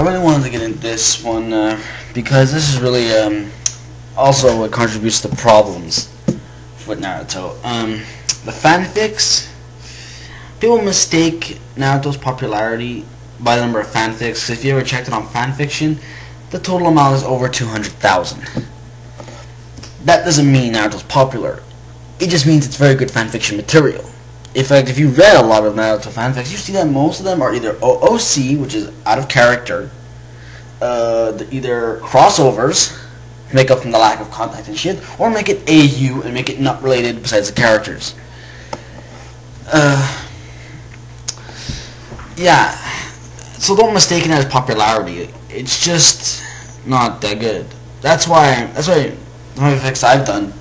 I really wanted to get into this one because this is really also what contributes to problems with Naruto. The fanfics. People mistake Naruto's popularity by the number of fanfics. If you ever checked it on fanfiction, the total amount is over 200,000. That doesn't mean Naruto's popular. It just means it's very good fanfiction material. In fact, if you read a lot of Naruto fanfics, you see that most of them are either OC, which is out of character, either crossovers, make up from the lack of contact and shit, or make it AU and make it not related besides the characters. Yeah, so don't mistake it as popularity. It's just not that good. That's why the fanfics I've done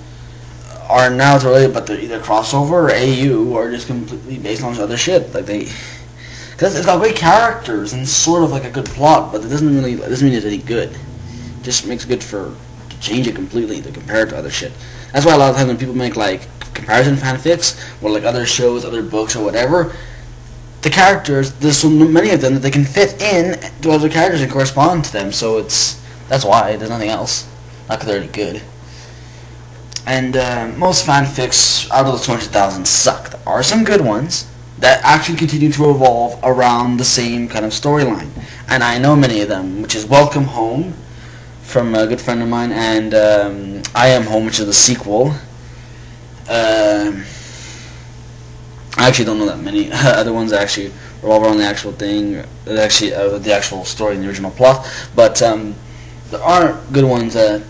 are Naruto related, but they're either crossover or AU or just completely based on other shit. Like because it's got great characters and sort of like a good plot, but it doesn't mean it's any good. It just makes it good to change it completely to compare it to other shit. That's why a lot of times when people make like comparison fanfics or like other shows, other books or whatever, the characters, there's so many of them that they can fit in to other characters and correspond to them. So that's why. There's nothing else. Not because they're really good. And most fanfics out of the 200,000 suck. There are some good ones that actually continue to revolve around the same kind of storyline, and I know many of them, which is Welcome Home from a good friend of mine, and I Am Home, which is the sequel. I actually don't know that many other ones that actually revolve around the actual thing, the actual story and the original plot, but there are good ones that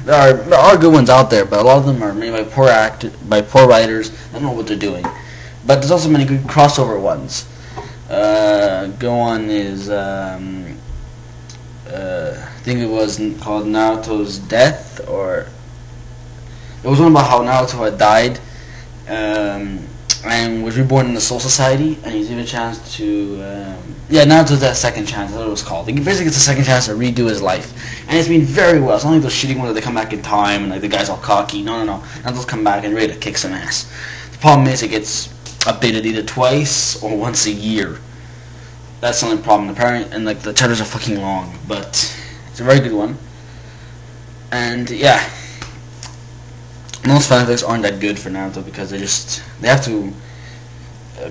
there are good ones out there, but a lot of them are made by poor writers. I don't know what they're doing. But there's also many good crossover ones. Go on is I think it was called Naruto's Death, or it was one about how Naruto had died and was reborn in the Soul Society, and he's given a chance to Naruto's that second chance. That's what it was called. He basically gets a second chance to redo his life, and it's been very well. It's not like those shitty ones that they come back in time and like the guy's all cocky. No. Naruto's come back and ready to kick some ass. The problem is it gets updated either twice or once a year. That's the only problem. Apparently, and like the chapters are fucking long, but it's a very good one. And yeah, most fanfics aren't that good for Naruto because they have to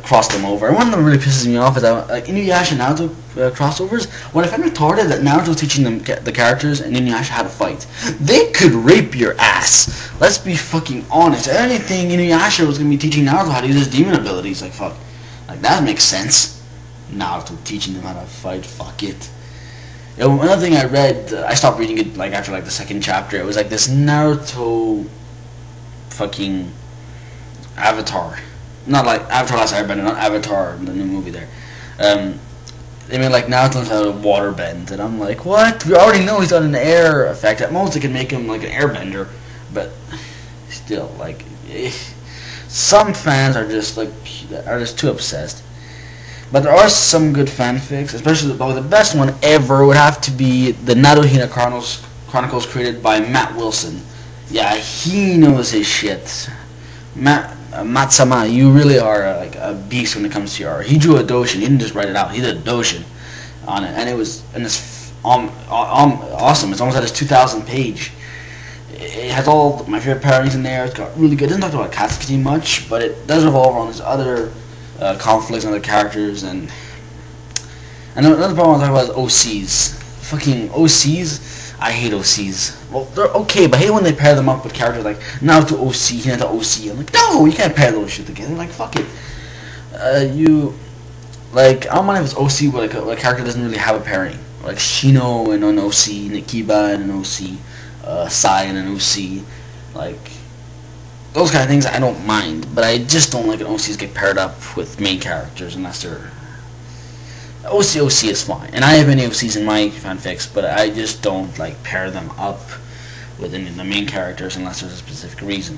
cross them over. And one of them really pisses me off is that like Inuyasha and Naruto crossovers. What I find retarded that Naruto's teaching them the characters and Inuyasha how to fight. They could rape your ass. Let's be fucking honest. Anything Inuyasha was gonna be teaching Naruto how to use his demon abilities. Like fuck, like that makes sense. Naruto teaching them how to fight. Fuck it. You know, another thing I read, I stopped reading it like after like the second chapter. It was like this Naruto fucking Avatar. Not like Avatar Last Airbender, not Avatar, the new movie there. They made like Naruto learns how to water bend, and I'm like, what? We already know he's got an air effect. At most, it can make him like an airbender, but still, like, some fans are just too obsessed. But there are some good fanfics, especially probably the best one ever would have to be the Naruto Chronicles created by Matt Wilson. Yeah, he knows his shit. Matsama, you really are like a beast when it comes to your art. He drew a doshin. He didn't just write it out. He did a doshin on it, and it's awesome. It's almost at his 2,000 page. It has all my favorite parodies in there. It's got really good. It doesn't talk about Katsuki much, but it does revolve around these other conflicts and other characters. And another problem I talk about is OCs. Fucking OCs. I hate OCs. Well, they're okay, but I hate when they pair them up with characters like Naruto OC, Hinata OC. I'm like, no, you can't pair those shit together. Like, fuck it. I don't mind if it's OC where like a character doesn't really have a pairing. Like Shino and an OC, Nikiba and an OC, Sai and an OC. Like, those kind of things I don't mind, but I just don't like when OCs get paired up with main characters unless they're... OC is fine, and I have many OCs in my fanfics, but I just don't like pair them up with any of the main characters unless there's a specific reason.